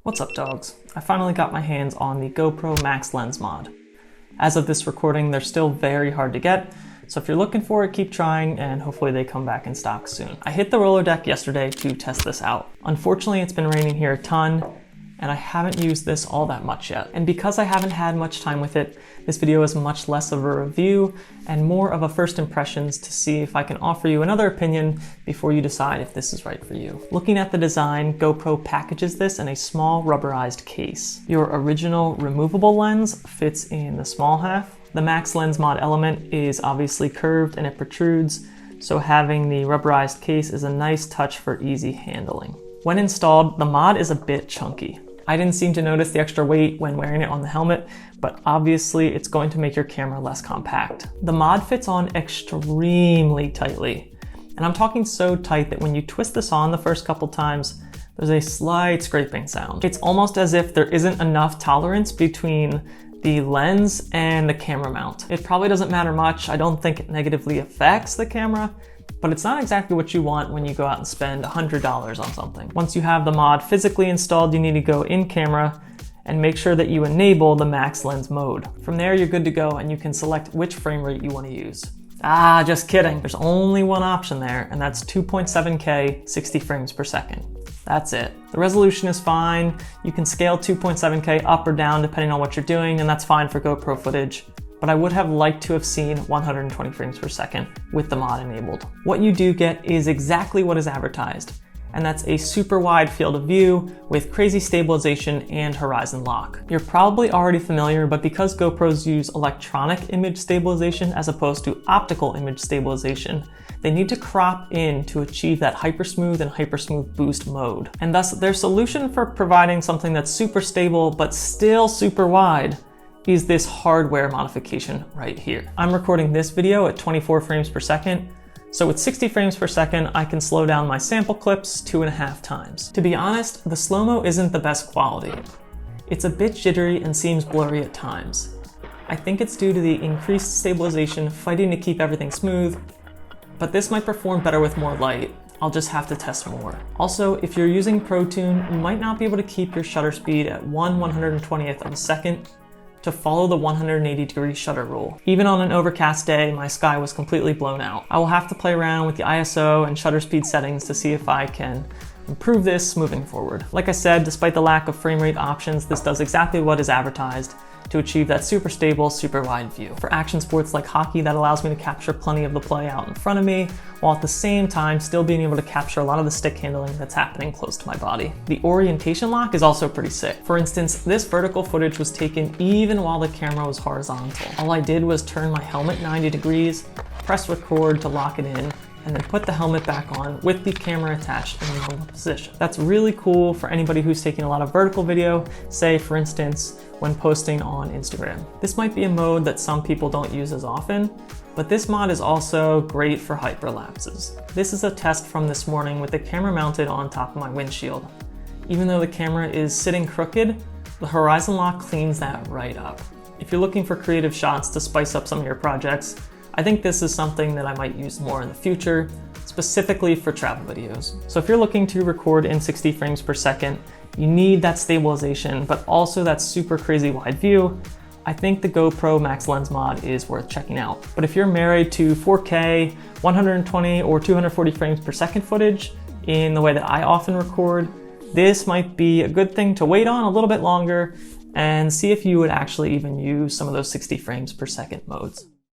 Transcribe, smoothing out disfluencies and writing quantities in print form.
What's up, dogs? I finally got my hands on the GoPro Max Lens Mod. As of this recording, they're still very hard to get, so if you're looking for it, keep trying and hopefully they come back in stock soon. I hit the roller deck yesterday to test this out. Unfortunately, it's been raining here a ton, and I haven't used this all that much yet. And because I haven't had much time with it, this video is much less of a review and more of a first impressions to see if I can offer you another opinion before you decide if this is right for you. Looking at the design, GoPro packages this in a small rubberized case. Your original removable lens fits in the small half. The Max Lens Mod element is obviously curved and it protrudes, so having the rubberized case is a nice touch for easy handling. When installed, the mod is a bit chunky. I didn't seem to notice the extra weight when wearing it on the helmet, but obviously it's going to make your camera less compact. The mod fits on extremely tightly, and I'm talking so tight that when you twist this on the first couple times, there's a slight scraping sound. It's almost as if there isn't enough tolerance between the lens and the camera mount. It probably doesn't matter much. I don't think it negatively affects the camera, but it's not exactly what you want when you go out and spend $100 on something. Once you have the mod physically installed, you need to go in camera and make sure that you enable the Max Lens mode. From there, you're good to go and you can select which frame rate you want to use. Just kidding. There's only one option there, and that's 2.7K 60 frames per second. That's it. The resolution is fine. You can scale 2.7K up or down depending on what you're doing, and that's fine for GoPro footage. But I would have liked to have seen 120 frames per second with the mod enabled. What you do get is exactly what is advertised, and that's a super wide field of view with crazy stabilization and horizon lock. You're probably already familiar, but because GoPros use electronic image stabilization as opposed to optical image stabilization, they need to crop in to achieve that hypersmooth and hypersmooth boost mode. And thus their solution for providing something that's super stable but still super wide is this hardware modification right here. I'm recording this video at 24 frames per second, so with 60 frames per second, I can slow down my sample clips 2.5 times. To be honest, the slow-mo isn't the best quality. It's a bit jittery and seems blurry at times. I think it's due to the increased stabilization fighting to keep everything smooth, but this might perform better with more light. I'll just have to test more. Also, if you're using ProTune, you might not be able to keep your shutter speed at 1/120th of a second to follow the 180-degree shutter rule. Even on an overcast day, my sky was completely blown out. I will have to play around with the ISO and shutter speed settings to see if I can improve this moving forward. Like I said, despite the lack of frame rate options, this does exactly what is advertised to achieve that super stable, super wide view. For action sports like hockey, that allows me to capture plenty of the play out in front of me, while at the same time still being able to capture a lot of the stick handling that's happening close to my body. The orientation lock is also pretty sick. For instance, this vertical footage was taken even while the camera was horizontal. All I did was turn my helmet 90 degrees, press record to lock it in, and then put the helmet back on with the camera attached in the normal position. That's really cool for anybody who's taking a lot of vertical video, say for instance, when posting on Instagram. This might be a mode that some people don't use as often, but this mod is also great for hyperlapses. This is a test from this morning with the camera mounted on top of my windshield. Even though the camera is sitting crooked, the horizon lock cleans that right up. If you're looking for creative shots to spice up some of your projects, I think this is something that I might use more in the future, specifically for travel videos. So if you're looking to record in 60 frames per second, you need that stabilization, but also that super crazy wide view, I think the GoPro Max Lens Mod is worth checking out. But if you're married to 4K, 120 or 240 frames per second footage in the way that I often record, this might be a good thing to wait on a little bit longer and see if you would actually even use some of those 60 frames per second modes.